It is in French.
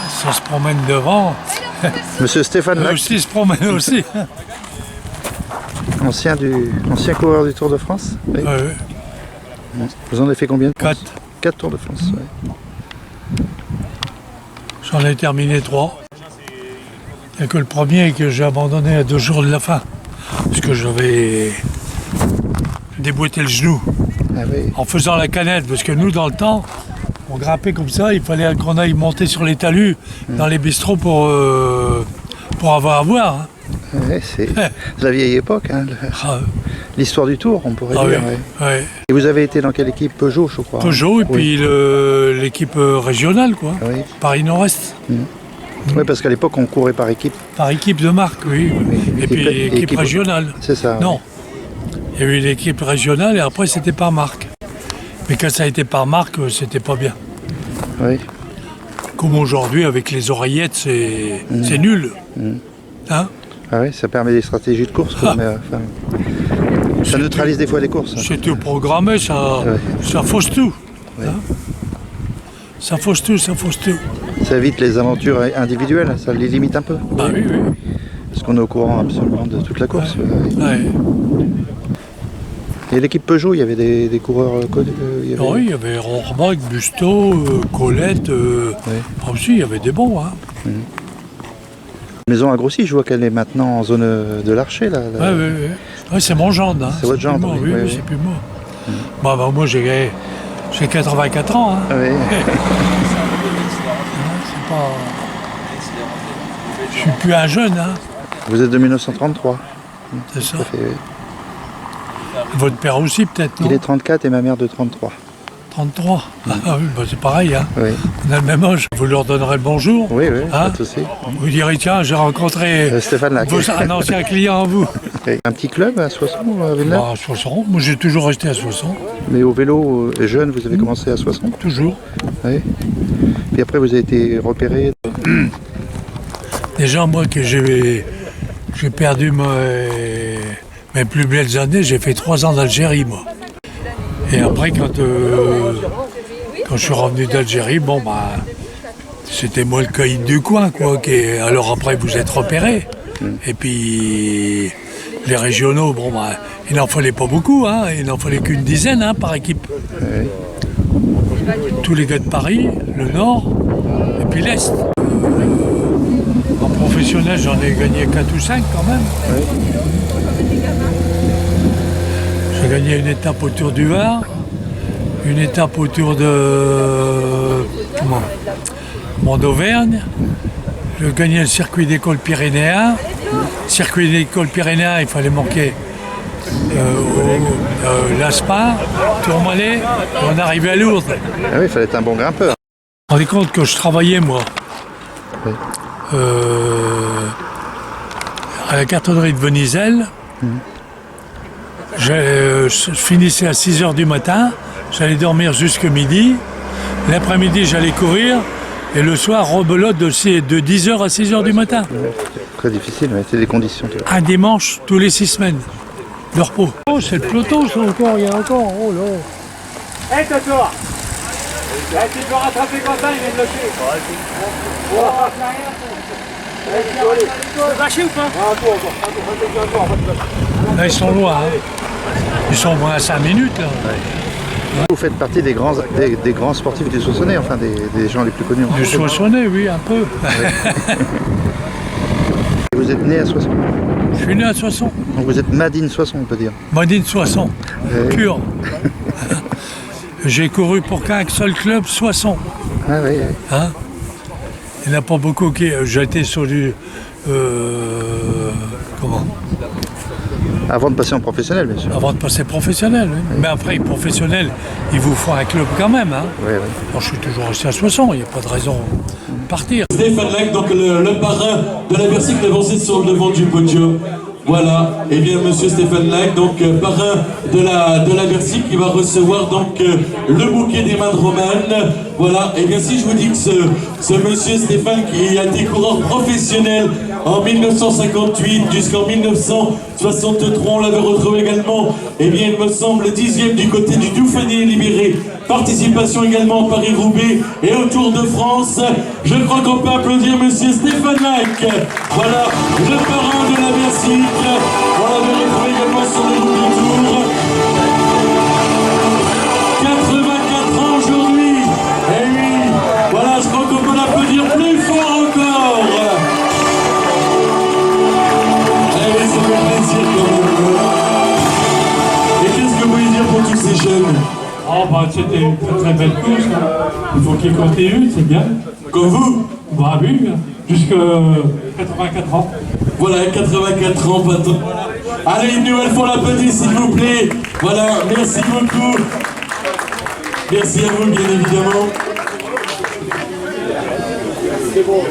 Ça se promène devant. Monsieur Stéphane Lac, Aussi se promène aussi. ancien coureur du Tour de France. Oui. Vous en avez fait combien de courses? 4. 4 Tours de France. Oui. J'en ai terminé 3. Il n'y a que le premier que j'ai abandonné à 2 jours de la fin. Parce que j'avais déboîté le genou Ah oui. en faisant la canette. Parce que nous, dans le temps, on grimpait comme ça. Il fallait qu'on aille monter sur les talus dans les bistrots pour avoir à boire. Hein. Ouais, c'est la vieille époque, hein, Ah, l'histoire du Tour, on pourrait ah dire. oui, Ouais. ouais. Et vous avez été dans quelle équipe? Peugeot, je crois. Peugeot et Oui. puis l'équipe régionale, quoi. Oui. Paris Nord-Est. Oui, parce qu'à l'époque, on courait par équipe. Par équipe de marque, oui. Et puis l'équipe équipe- régionale. C'est ça. Non. Il y a eu l'équipe régionale et après c'était par marque. Mais quand ça a été par marque, c'était pas bien. Oui. Comme aujourd'hui avec les oreillettes, c'est nul. Hein? Ah oui, ça permet des stratégies de course. Quoi, mais, enfin, ça neutralise des fois les courses. C'était programmé, ça fausse tout. Ouais. Hein? Ça fausse tout, ça fausse tout. Ça évite les aventures individuelles, ça les limite un peu. Bah oui, oui. Parce qu'on est au courant absolument de toute la course. Ouais. Et l'équipe Peugeot, il y avait des coureurs connus. Oui, il y avait Rohrbach, Busto, Colette. Aussi, il y avait des bons. Hein. La maison a grossi, je vois qu'elle est maintenant en zone de l'Archer. Là. Ouais, c'est mon gendre. Hein. C'est votre gendre, moi, oui, oui. c'est plus moi. Bah, moi, j'ai 84 ans. Hein. Ah oui. C'est pas... Je suis plus un jeune, hein. Vous êtes de 1933. C'est ça. Ça fait, oui. Votre père aussi, peut-être, non? Il est 34 et ma mère de 33. 33. Ah oui, bah, c'est pareil, hein. Oui, On a le même âge. Vous leur donnerez le bonjour. oui, oui, Hein? pas de souci. Vous direz, tiens, j'ai rencontré Stéphane Lac. un ancien client à vous. Et un petit club à Soissons, à Villeneuve. Bah, à 60. Moi, j'ai toujours resté à 60. Mais au vélo, jeune, vous avez commencé à 60. Toujours. Oui. Puis après, vous avez été repéré. Déjà, moi, que j'ai perdu mes plus belles années, j'ai fait 3 ans d'Algérie, moi. Et après, quand je suis revenu d'Algérie, bon, bah, c'était moi le caïd du coin, quoi. Alors après, vous êtes repéré. Et puis, les régionaux, bon, bah, il n'en fallait pas beaucoup, hein. Il n'en fallait qu'une dizaine, hein, par équipe. Oui. Tous les gars de Paris, le Nord, et puis l'Est. En professionnel, j'en ai gagné 4 ou 5 quand même. Oui. J'ai gagné une étape autour du Var, une étape autour de d'Auvergne. J'ai gagné le circuit d'école pyrénéen. Circuit d'école pyrénéen, il fallait manquer l'Aspin, Tourmalet, on arrivait à Lourdes. Ah oui, il fallait être un bon grimpeur. Je me rendais compte que je travaillais, moi, Oui. à la cartonnerie de Veniselle. Je finissais à 6h du matin, j'allais dormir jusqu'à midi. L'après-midi, j'allais courir. Et le soir, rebelote de 10h à 6h du matin. Très difficile, mais c'est des conditions. Un dimanche, tous les 6 semaines de repos. Oh, c'est le peloton, ça encore, il y a encore. Oh là. Hé, Toto! Tu peux rattraper Quentin, il vient de lâcher. C'est lâché ou pas? Là, ils sont loin. Hein. Ils sont au moins à 5 minutes. Là. Vous faites partie des grands sportifs du Soissonnais, enfin des gens les plus connus. Du Soissonnais, oui, un peu. Et vous êtes né à Soissons. Je suis né à Soissons. Donc vous êtes Madine Soissons, on peut dire. Madine Soissons, Oui. pur. J'ai couru pour qu'un seul club, Soissons. Ah oui, oui. Hein? Il n'y en a pas beaucoup qui... J'ai été sur du... comment? Avant de passer en professionnel, bien sûr. Avant de passer professionnel, oui. Mais après, professionnel, il vous faut un club quand même. Hein? Oui, oui. Moi, je suis toujours resté à Soissons, il n'y a pas de raison de partir. Stéphane Lac, donc le parrain de la Bercy qui est avancé sur le devant du podium. Voilà, et bien monsieur Stéphane Lac, donc parrain de la Bercy qui va recevoir donc le bouquet des mains de Romane. Voilà, et bien si je vous dis que ce monsieur Stéphane qui a été coureur professionnel en 1958 jusqu'en 1963. On l'avait retrouvé également, eh bien, il me semble, 10e du côté du Dauphiné libéré. Participation également à Paris-Roubaix et au Tour de France. Je crois qu'on peut applaudir monsieur Stéphane Lac. Voilà, le parrain de la Bercy. On l'avait retrouvé également sur le groupe du Tour. 84 ans aujourd'hui. Eh oui, voilà, je crois qu'on peut l'applaudir plus fort encore. Eh oui, ça fait plaisir quand même. Et qu'est-ce que vous voulez dire pour tous ces jeunes? Oh bah c'était une très belle course, hein. Il faut qu'il continue, c'est bien. Comme vous? Bah oui, jusqu'à 84 ans. Voilà, 84 ans, patron. Allez, une nouvelle fois l'applaudisse, s'il vous plaît. Voilà, merci beaucoup. Merci à vous, bien évidemment. C'est bon.